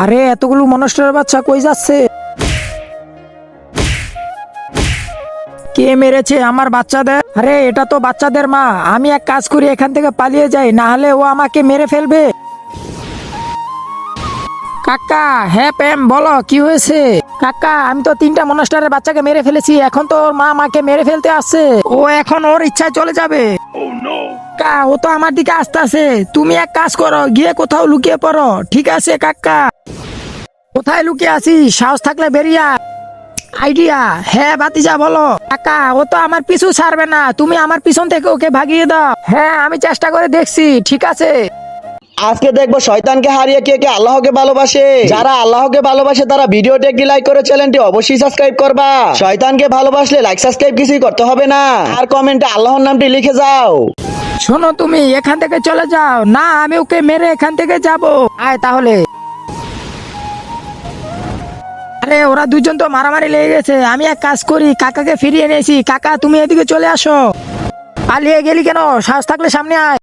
আরে এতগুলো মনস্টারের বাচ্চা কই যাচ্ছে? কে মেরেছে আমার বাচ্চাদের? আরে এটা তো বাচ্চাদের মা। আমি এক কাজ করি, এখান থেকে পালিয়ে যাই, না হলে ও আমাকে মেরে ফেলবে। কাকা, হ্যাঁ প্রেম বলো কি হয়েছে? কাকা, আমি তো 3টা মনস্টারের বাচ্চাকে মেরে ফেলেছি, এখন তো ওর মা আমাকে মেরে ফেলতে আসছে। ও এখন ওর ইচ্ছায় চলে যাবে। কাকা, ও তো আমার দিকে আসতেছে। তুমি এক কাজ করো, গিয়ে কোথাও লুকিয়ে পড়ো। ঠিক আছে কাকা। কোথায় লুকিয়ে আছি? সাহস থাকলে বেরিয়ে আয়। আইডিয়া, হ্যাঁ ভাতিজা বলো। কাকা, ও তো আমার পিছু ছাড়বে না, তুমি আমার পিছন থেকে ওকে ভাগিয়ে দাও। হ্যাঁ আমি চেষ্টা করে দেখছি, ঠিক আছে। আজকে দেখবো শয়তানকে হারিয়ে কে কে আল্লাহকে ভালোবাসে। যারা আল্লাহকে ভালোবাসে তারা ভিডিওটি একটি লাইক করে চ্যানেলটি অবশ্যই সাবস্ক্রাইব করবা। শয়তানকে ভালোবাসলে লাইক সাবস্ক্রাইব কিছুই করতে হবে না, আর কমেন্টে আল্লাহর নামটি লিখে যাও। শোনো, তুমি এখান থেকে চলে যাও না, আমি ওকে মেরে এখান থেকে যাব। আয় তাহলে। আরে ওরা দুজন তো মারামারি লেগে গেছে, আমি এক কাজ করি, কাকাকে ফিরিয়ে এনেছি। কাকা তুমি এদিকে চলে আসো। পালিয়ে গেলি কেন? সাহস থাকলে সামনে আয়।